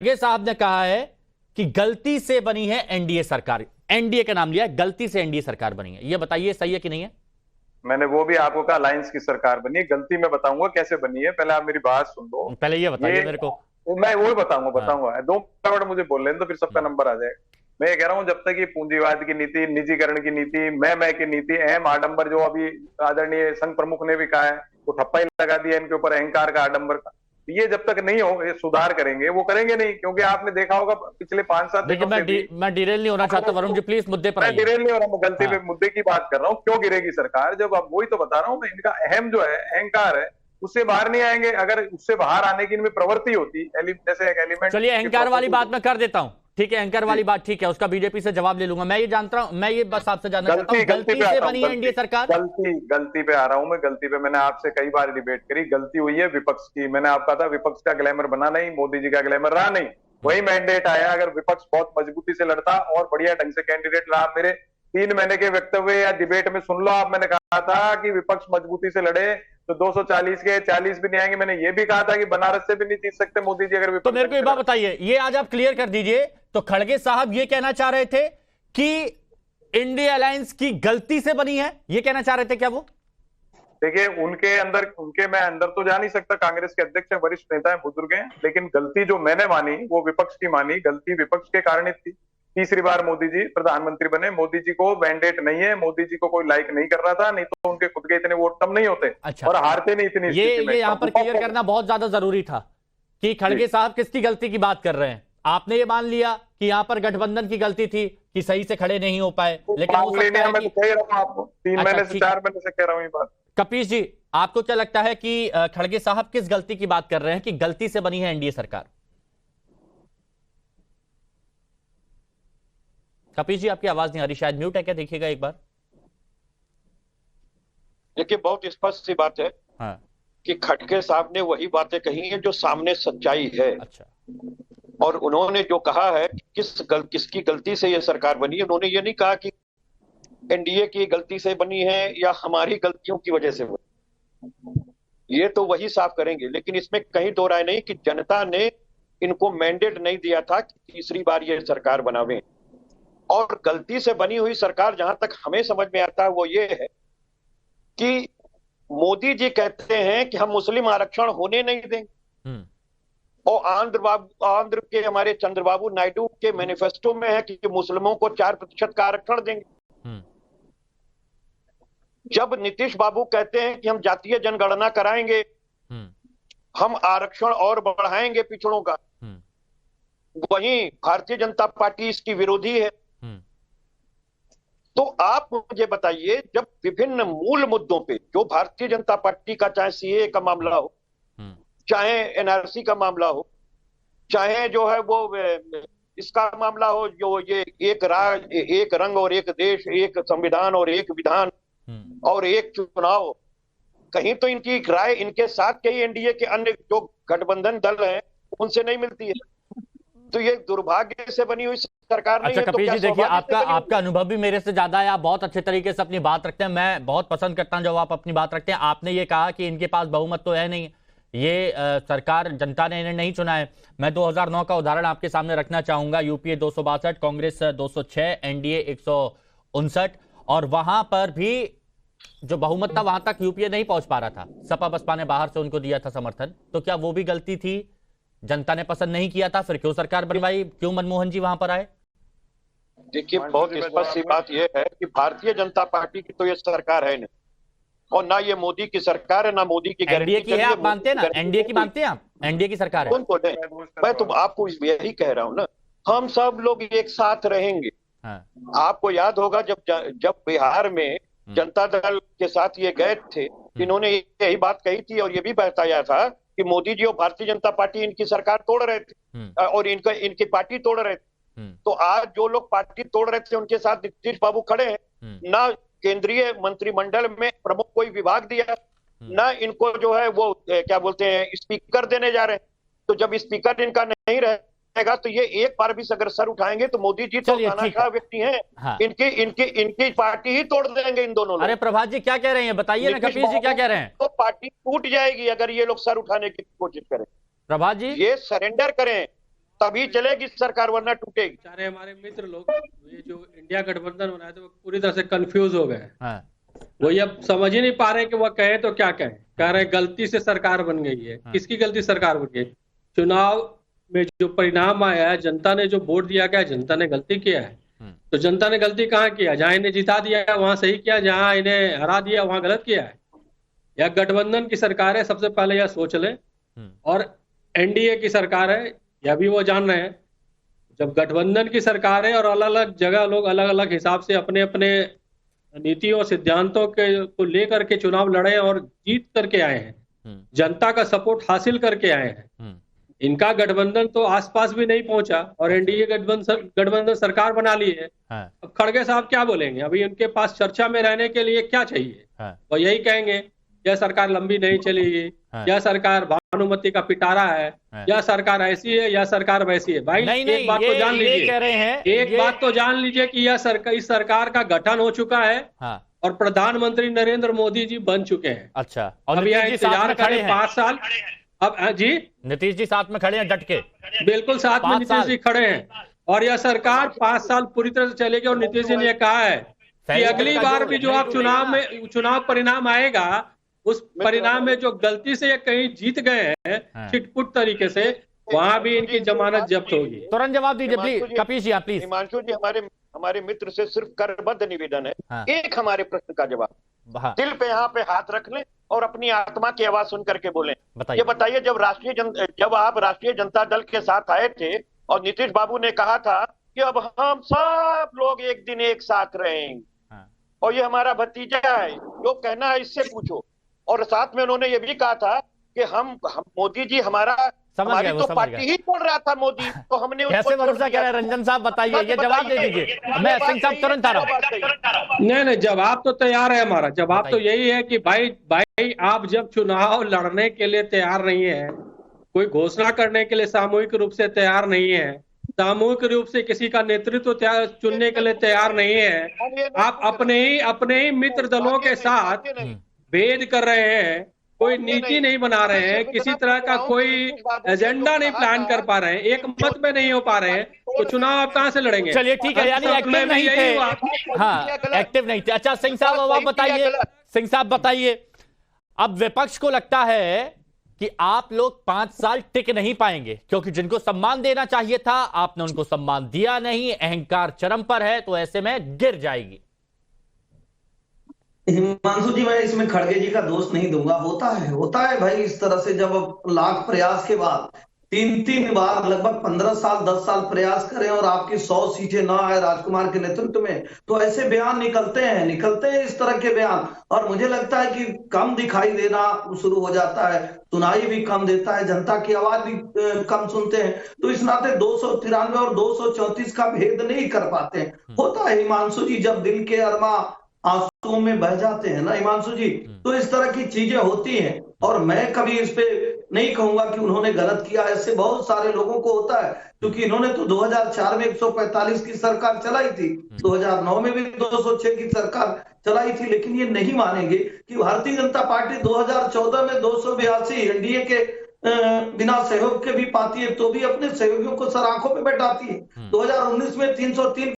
खड़गे साहब ने कहा है कि गलती से बनी है एनडीए सरकार। एनडीए का नाम लिया है, गलती से एनडीए सरकार बनी है। यह बताइए सही है कि नहीं है? मैंने वो भी आपको कहा अलायंस की सरकार बनी है। गलती मैं बताऊंगा कैसे बनी है, पहले आप मेरी बात सुन लो। पहले ये बताइए ये मेरे को। मैं वो बताऊंगा हाँ। बताऊंगा 2 मिनट मुझे बोल लें तो फिर सबका नंबर आ जाएगा। मैं ये कह रहा हूँ, जब तक ये पूंजीवाद की नीति, निजीकरण की नीति, मैं की नीति, अहम आडंबर जो अभी आदरणीय संघ प्रमुख ने भी कहा है, वो ठप्पा ही लगा दिया इनके ऊपर, अहंकार का, आडंबर का। ये जब तक नहीं हो, ये सुधार करेंगे, वो करेंगे नहीं, क्योंकि आपने देखा होगा पिछले 5-7 देखिए, दिनों से भी। मैं डिरेल नहीं होना चाहता वरुण जी, प्लीज मुद्दे पर मैं आइए। डिरेल नहीं हो रहा, मैं गलती हाँ। पे मुद्दे की बात कर रहा हूँ। क्यों गिरेगी सरकार? जब अब वही तो बता रहा हूँ मैं, इनका अहम जो है अहंकार है, उससे बाहर नहीं आएंगे। अगर उससे बाहर आने की इनमें प्रवृत्ति होती, जैसे एक एलिमेंट। चलिए, अहंकार वाली बात मैं कर देता हूं, ठीक है, अहंकार वाली बात ठीक है, उसका बीजेपी से जवाब ले लूंगा। मैं ये जानता हूं, मैं ये बस आपसे जानना चाहता हूं, गलती से बनी है एनडीए सरकार? गलती पे आ रहा हूं मैं। गलती पे मैंने आपसे कई बार डिबेट करी, गलती हुई है विपक्ष की। मैंने आपका था विपक्ष का ग्लैमर बना नहीं, मोदी जी का ग्लैमर रहा नहीं, वही मैंडेट आया। अगर विपक्ष बहुत मजबूती से लड़ता और बढ़िया ढंग से कैंडिडेट रहा, मेरे 3 महीने के वक्तव्य या डिबेट में सुन लो आप, मैंने कहा था कि विपक्ष मजबूती से लड़े तो 240 के 40 भी नहीं आएंगे। मैंने ये भी कहा था कि बनारस से भी नहीं जीत सकते मोदी जी अगर तो विपक्ष। मेरे को एक बात बताइए, ये आज आप क्लियर कर दीजिए। तो खड़गे साहब ये कहना चाह रहे थे कि इंडिया अलायंस की गलती से बनी है, ये कहना चाह रहे थे क्या वो? देखिए, उनके मैं अंदर तो जा नहीं सकता। कांग्रेस के अध्यक्ष हैं, वरिष्ठ नेता हैं, बुजुर्ग हैं, लेकिन गलती जो मैंने मानी वो विपक्ष की मानी। गलती विपक्ष के कारण ही थी। तीसरी बार मोदी जी प्रधानमंत्री बने। मोदी जी को मैंडेट नहीं है, मोदी जी को कोई लाइक नहीं कर रहा था, नहीं तो उनके खुद के इतने वोट कम नहीं होते। अच्छा। और हारते नहीं इतनी स्थिति में। ये यहां पर क्लियर करना बहुत ज्यादा जरूरी था कि खड़गे साहब किसकी गलती की बात कर रहे हैं। आपने ये मान लिया कि यहां पर गठबंधन की गलती थी कि सही से खड़े नहीं हो पाए, लेकिन हो सकता है मैं तो कह रहा हूं आपको, 3 महीने से 4 महीने से कह रहा हूं ये बात। कपीश जी, आपको क्या लगता है कि खड़गे साहब किस गलती की बात कर रहे हैं कि गलती से बनी है एनडीए सरकार? कपीश जी, आपकी आवाज नहीं आ रही, शायद म्यूट है क्या, देखिएगा एक बार। देखिए, बहुत स्पष्ट सी बात है। हाँ। कि खड़गे साहब ने वही बातें कही हैं जो सामने सच्चाई है। अच्छा। और उन्होंने जो कहा है कि किसकी गलती से ये सरकार बनी है, उन्होंने ये नहीं कहा कि एनडीए की गलती से बनी है या हमारी गलतियों की वजह से बनी। ये तो वही साफ करेंगे, लेकिन इसमें कहीं दो राय नहीं कि जनता ने इनको मैंडेट नहीं दिया था कि तीसरी बार ये सरकार बनावे। और गलती से बनी हुई सरकार जहां तक हमें समझ में आता है वो ये है कि मोदी जी कहते हैं कि हम मुस्लिम आरक्षण होने नहीं देंगे, और आंध्र के हमारे चंद्रबाबू नायडू के मैनिफेस्टो में है कि मुस्लिमों को 4% का आरक्षण देंगे। जब नीतीश बाबू कहते हैं कि हम जातीय जनगणना कराएंगे, हम आरक्षण और बढ़ाएंगे पिछड़ों का, वहीं भारतीय जनता पार्टी इसकी विरोधी है। तो आप मुझे बताइए, जब विभिन्न मूल मुद्दों पे जो भारतीय जनता पार्टी का, चाहे सीए का मामला हो, चाहे एनआरसी का मामला हो, चाहे जो है वो इसका मामला हो, जो ये एक रंग और एक देश, एक संविधान और एक विधान और एक चुनाव, कहीं तो इनकी राय इनके साथ के एनडीए के अन्य जो गठबंधन दल हैं उनसे नहीं मिलती है। तो ये दुर्भाग्य से बनी हुई सरकार नहीं है। अच्छा कपिल जी, देखिए, आपका अनुभव भी मेरे से ज्यादा है, आप बहुत अच्छे तरीके से अपनी बात रखते हैं, मैं बहुत पसंद करता हूं जब आप अपनी बात रखते हैं। आपने ये कहा कि इनके पास बहुमत तो है नहीं, ये सरकार, जनता ने इन्हें नहीं चुना है। मैं 2009 का उदाहरण आपके सामने रखना चाहूंगा। यूपीए 262, कांग्रेस 206, एनडीए 159, और वहां पर भी जो बहुमत था वहां तक यूपीए नहीं पहुंच पा रहा था। सपा बसपा ने बाहर से उनको दिया था समर्थन। तो क्या वो भी गलती थी? जनता ने पसंद नहीं किया था, फिर क्यों सरकार बनवाई? क्यों मनमोहन जी वहां पर आए? देखिए, बहुत स्पष्ट सी बात यह है कि भारतीय जनता पार्टी की तो ये सरकार है नहीं, और ना ये मोदी की सरकार है, ना मोदी की गारंटी एनडीए की है। आप मानते हैं ना, एनडीए की मानते हैं आप? एनडीए की सरकार है। कौन बोले? मैं तो आपको यही कह रहा हूं ना, हम सब लोग एक साथ रहेंगे। हाँ। आपको याद होगा जब बिहार में जनता दल के साथ ये गए थे, इन्होंने यही बात कही थी और ये भी बताया था कि मोदी जी और भारतीय जनता पार्टी इनकी सरकार तोड़ रहे थे और इनकी पार्टी तोड़ रहे थे। तो आज जो लोग पार्टी तोड़ रहे थे उनके साथ नीतीश बाबू खड़े हैं। ना केंद्रीय मंत्रिमंडल में प्रमुख कोई विभाग दिया, ना इनको जो है वो क्या बोलते हैं स्पीकर देने जा रहे हैं। तो जब स्पीकर इनका नहीं रहेगा तो ये एक बार भी अगर सर उठाएंगे तो मोदी जी तो तानाशाह व्यक्ति हैं। हाँ। इनकी पार्टी ही तोड़ देंगे इन दोनों लोग। अरे प्रभात जी क्या कह रहे हैं, बताइए ना। कपिल जी क्या कह रहे हैं? तो पार्टी टूट जाएगी अगर ये लोग सर उठाने की कोशिश करें। प्रभात जी, ये सरेंडर करें, तभी चलेगी सरकार, वरना टूटेगी। सारे हमारे मित्र लोग ये जो इंडिया गठबंधन बनाए थे वो पूरी तरह से कंफ्यूज हो गए। हाँ, वो ये समझ ही नहीं पा रहे कि वो कहे तो क्या कहें। कह रहे गलती से सरकार बन गई है। किसकी गलती सरकार बन गई? चुनाव में जो परिणाम आया है, जनता ने जो वोट दिया गया, जनता ने गलती किया है। तो जनता ने गलती कहाँ किया? जहां इन्हें जिता दिया है वहां सही किया, जहां इन्हें हरा दिया वहां गलत किया है। यह गठबंधन की सरकार है, सबसे पहले यह सोच लें। और एनडीए की सरकार है, यह भी वो जान रहे हैं। जब गठबंधन की सरकार है और अलग अलग जगह लोग अलग अलग हिसाब से अपने अपने नीतियों सिद्धांतों को लेकर के चुनाव लड़े और जीत करके आए हैं, जनता का सपोर्ट हासिल करके आए हैं। इनका गठबंधन तो आसपास भी नहीं पहुंचा और एनडीए गठबंधन सरकार बना ली है। अब खड़गे साहब क्या बोलेंगे? अभी उनके पास चर्चा में रहने के लिए क्या चाहिए? वो यही कहेंगे यह सरकार लंबी नहीं चलेगी, यह सरकार भानुमति का पिटारा है, यह सरकार ऐसी है, यह सरकार वैसी है। भाई एक बात तो जान लीजिए, कह रहे हैं एक बात तो जान लीजिए कि यह इस सरकार का गठन हो चुका है और प्रधानमंत्री नरेंद्र मोदी जी बन चुके हैं। अच्छा, और अब यह इंतजार करें 5 साल। अब जी नीतीश जी साथ में खड़े हैं डट के, बिल्कुल साथ में नीतीश जी खड़े हैं और यह सरकार 5 साल पूरी तरह से चलेगी। और नीतीश जी ने कहा है कि अगली बार भी जो आप चुनाव परिणाम आएगा, उस परिणाम में जो गलती से ये कहीं जीत गए हैं छिटपुट तरीके से, वहां भी इनकी जमानत जब्त होगी। तुरंत जवाब दीजिए प्लीज, कपीश जी प्लीज। हिमांशु जी, हमारे मित्र से सिर्फ करबद्ध निवेदन है, एक हमारे प्रश्न का जवाब, दिल पे यहाँ पे हाथ रख लें और अपनी आत्मा की आवाज सुन करके बोलें। ये बताइए, जब आप राष्ट्रीय जनता दल के साथ आए थे और नीतीश बाबू ने कहा था कि अब हम सब लोग एक दिन एक साथ रहेंगे और ये हमारा भतीजा है, जो कहना है इससे पूछो। और साथ में उन्होंने ये भी कहा था कि हम मोदी जी हमारी तो पार्टी ही छोड़ रहा था मोदी, तो हमने कैसे भरोसा कह रहे हैं? रंजन साहब बताइए, ये जवाब दे दीजिए। मैं सिंह साहब तुरंत आ रहा हूं। नहीं, जवाब तो तैयार है हमारा। जवाब तो यही है कि भाई आप जब चुनाव लड़ने के लिए तैयार नहीं है, कोई घोषणा करने के लिए सामूहिक रूप से तैयार नहीं है, सामूहिक रूप से किसी का नेतृत्व चुनने के लिए तैयार नहीं है, आप अपने ही मित्र दलों के साथ भेद कर रहे हैं, कोई नीति नहीं बना रहे हैं, किसी तरह का कोई एजेंडा नहीं प्लान कर पा रहे हैं, एक मत में नहीं हो पा रहे हैं, तो चुनाव आप कहां से लड़ेंगे? चलिए ठीक है, यानी एक्टिव नहीं थे। हाँ, एक्टिव नहीं थे। अच्छा सिंह साहब, आप बताइए, सिंह साहब बताइए, अब विपक्ष को लगता है कि आप लोग 5 साल टिक नहीं पाएंगे, क्योंकि जिनको सम्मान देना चाहिए था आपने उनको सम्मान दिया नहीं, अहंकार चरम पर है, तो ऐसे में गिर जाएगी। हिमांशु जी, मैं इसमें खड़गे जी का दोष नहीं दूंगा। होता है भाई, इस तरह से जब लाख प्रयास के बाद 3 बार लगभग 15 साल 10 साल प्रयास करें और आपकी 100 सीटें ना आए राजकुमार के नेतृत्व में, तो ऐसे बयान निकलते हैं इस तरह के बयान। और मुझे लगता है कि कम दिखाई देना शुरू हो जाता है, सुनाई भी कम देता है, जनता की आवाज भी कम सुनते हैं, तो इस नाते 293 और 234 का भेद नहीं कर पाते हैं। होता है हिमांशु जी, जब दिल के अरमा आंसुओं में बह जाते हैं ना हिमांशु जी, तो इस तरह की चीजें होती हैं। और मैं कभी इस पे नहीं कहूंगा कि उन्होंने गलत किया, ऐसे बहुत सारे लोगों को होता है, क्योंकि इन्होंने तो 2004 में 145 की सरकार चलाई थी, 2009 में भी 206 की सरकार चलाई थी, लेकिन ये नहीं मानेंगे कि भारतीय जनता पार्टी 2014 में 282 एनडीए के बिना सहयोग के भी पाती है, तो भी अपने सहयोगियों को सर आंखों पे बैठाती है। 2019 में 303